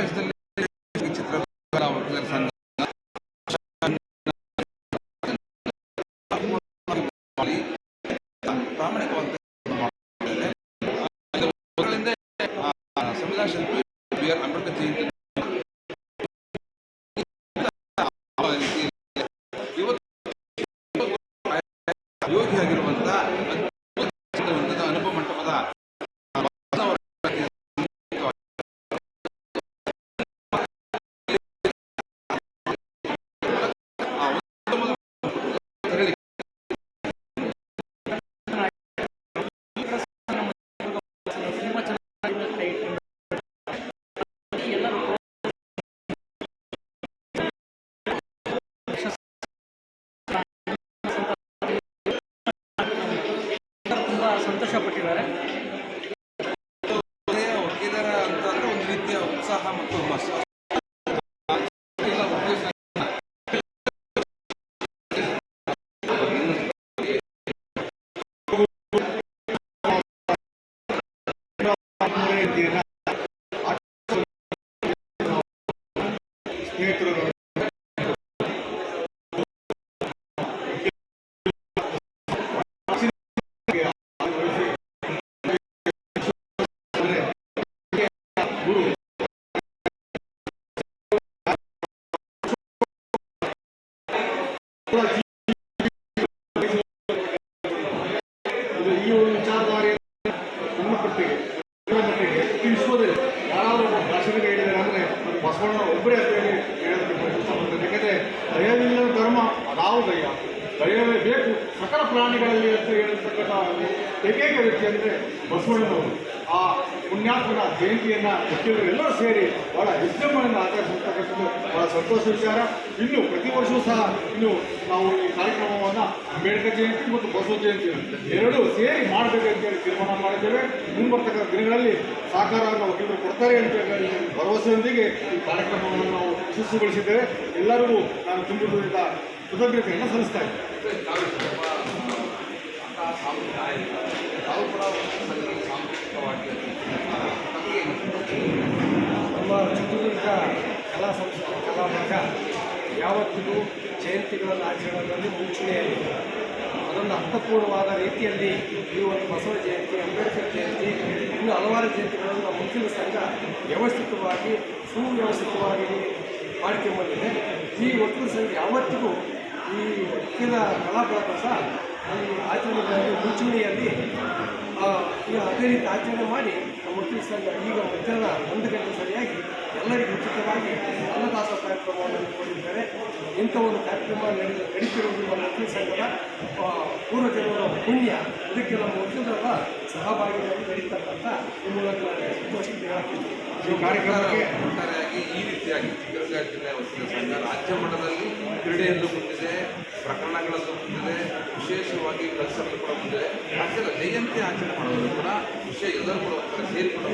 ರಾಜ್ಯದಲ್ಲಿ ಚಿತ್ರಕಲಾ ವಕೀಲರ ಸಂಘ ಪ್ರಾಮಾಣಿಕವಾಗಿ ಸಂವಿಧಾನ ಶಿಲ್ಪಿ ಬಿ ಆರ್ ಅಂಬೇಡ್ಕರ್ ಜಯಂತಿ ಯೋಗಿಯಾಗಿರುವಂಥ ಅನುಭವ ಮಂಟಪದ ಸಂತೋಷಪಟ್ಟಿದ್ದಾರೆ. ವಕೀಲರ ಅಂತಂದ್ರೆ ಒಂದು ರೀತಿಯ ಉತ್ಸಾಹ ಮತ್ತು ಹುಮ್ಮಸ್ಸು. ಈ ಒಂದು ವಿಚಾರಧಾರೆ ನಮ್ಮ ಪಟ್ಟಿಗೆ ವಿಶ್ವದಲ್ಲಿ ಯಾರಾದರೂ ಭಾಷೆಗೆ ಹೇಳಿದರೆ ಅಂದರೆ ಅದು ಬಸವಣ್ಣ ಒಬ್ಬರೇ ಅಂತ ಹೇಳಿ ಹೇಳೋದಕ್ಕೆ ಯಾಕೆಂದರೆ ದಯವಿಲ್ಲದ ಧರ್ಮ ಅದಾವು ದಯವೇ ಬೇಕು ಸಕಲ ಪ್ರಾಣಿಗಳಲ್ಲಿ ಅಂತ ಹೇಳಿರ್ತಕ್ಕಂಥ ಏಕೈಕ ವ್ಯಕ್ತಿ ಅಂದರೆ ಬಸವಣ್ಣನವರು. ಆ ಪುಣ್ಯಾತ್ಮನ ಜಯಂತಿಯನ್ನು ವಕೀಲರು ಎಲ್ಲರೂ ಸೇರಿ ಭಾಳ ವಿಜೃಂಭಣೆಯಿಂದ ಆಚರಿಸಿರ್ತಕ್ಕಂಥದ್ದು ಭಾಳ ಸಂತೋಷ ವಿಚಾರ. ಇನ್ನು ಪ್ರತಿ ವರ್ಷವೂ ಸಹ ಇನ್ನು ನಾವು ಈ ಕಾರ್ಯಕ್ರಮವನ್ನು ಅಂಬೇಡ್ಕರ್ ಜಯಂತಿ ಮತ್ತು ಬಸವ ಜಯಂತಿ ಎರಡೂ ಸೇರಿ ಮಾಡಬೇಕಂತೇಳಿ ತೀರ್ಮಾನ ಮಾಡಿದ್ದೇವೆ. ಮುಂಬರ್ತಕ್ಕಂಥ ದಿನಗಳಲ್ಲಿ ಸಹಕಾರವನ್ನು ವಕೀಲರು ಕೊಡ್ತಾರೆ ಅಂತ ಹೇಳಿ ಭರವಸೆಯೊಂದಿಗೆ ಈ ಕಾರ್ಯಕ್ರಮವನ್ನು ನಾವು ಯಶಸ್ವಿಗೊಳಿಸಿದ್ದೇವೆ. ಎಲ್ಲರಿಗೂ ನಾನು ತುಂಬಿರುವುದರಿಂದ ಕೃತಜ್ಞತೆಯನ್ನು ಸಲ್ಲಿಸ್ತಾ ಇದ್ದೇನೆ. ನಮ್ಮ ಚಿತ್ರದುರ್ಗ ಕಲಾ ಸಂಸ್ಕೃತಿ ಕಲಾಭಾಗ ಯಾವತ್ತಿಗೂ ಜಯಂತಿಗಳನ್ನು ಆಚರಣೆಯಲ್ಲಿ ಮುಂಚೂಣಿಯಲ್ಲಿದೆ. ಅದೊಂದು ಅರ್ಥಪೂರ್ಣವಾದ ರೀತಿಯಲ್ಲಿ ಈ ಒಂದು ಬಸವ ಜಯಂತಿ, ಅಂಬೇಡ್ಕರ್ ಜಯಂತಿ, ಇನ್ನೂ ಹಲವಾರು ಜಯಂತಿಗಳನ್ನು ನಮ್ಮ ವಕೀಲರ ಸಂಘ ವ್ಯವಸ್ಥಿತವಾಗಿ ಸುವ್ಯವಸ್ಥಿತವಾಗಿ ಮಾಡಿಕೊಂಡ್ಬಂದಿದೆ. ಈ ವಕೀಲರ ಸಂಘ ಯಾವತ್ತಿಗೂ ಈ ವಕೀಲ ಕಲಾಭಾಗ ಸಹ ಈ ಆಚರಣೆಗಳಲ್ಲಿ ಮುಂಚೂಣಿಯಲ್ಲಿ ಅದೇ ರೀತಿ ಆಚರಣೆ ಮಾಡಿ ನಮ್ಮ ವಕೀಲ ಸಂಘ ಈಗ ಮಧ್ಯಾಹ್ನ 1 ಗಂಟೆ ಸರಿಯಾಗಿ ಎಲ್ಲರಿಗೂ ಉಚಿತವಾಗಿ ಅನ್ನದಾಸ ಕಾರ್ಯಕ್ರಮವನ್ನು ಹಮ್ಮಿಕೊಂಡಿದ್ದಾರೆ. ಇಂಥ ಒಂದು ಕಾರ್ಯಕ್ರಮ ನಡೀತಿರುವುದು ನಮ್ಮ ವಕೀಲ ಸಂಘದ ಪೂರ್ವಜನ್ಮದ ಪುಣ್ಯ. ಇದಕ್ಕೆ ನಮ್ಮ ವಕೀಲರ ಸಹಭಾಗಿಯಾಗಿ ನಡೀತಕ್ಕಂಥ ಈ ಮೂಲಕ ಸಂತೋಷಕ್ಕೆ ಹೇಳ್ತೀನಿ. ಈ ಕಾರ್ಯಕ್ರಮಕ್ಕೆ ಒಟ್ಟಾರೆಯಾಗಿ ಈ ರೀತಿಯಾಗಿ ಚಿತ್ರದುರ್ಗ ಜಿಲ್ಲೆಯ ವಕೀಲರ ಸಂಘ ರಾಜ್ಯ ಮಟ್ಟದಲ್ಲಿ ಕ್ರೀಡೆಯಲ್ಲೂ ಮುಂದಿದೆ, ಪ್ರಕರಣಗಳಲ್ಲೂ ಮುಂದಿದೆ, ವಿಶೇಷವಾಗಿ ಕೆಲಸಗಳು ಕೂಡ ಮುಂದಿದೆ. ರಾಜ್ಯದ ಜಯಂತಿ ಆಚರಣೆ ಮಾಡೋದು ಕೂಡ ವಿಷಯ ಎಲ್ಲರೂ ಕೂಡ ಸೇರಿಕೊಂಡು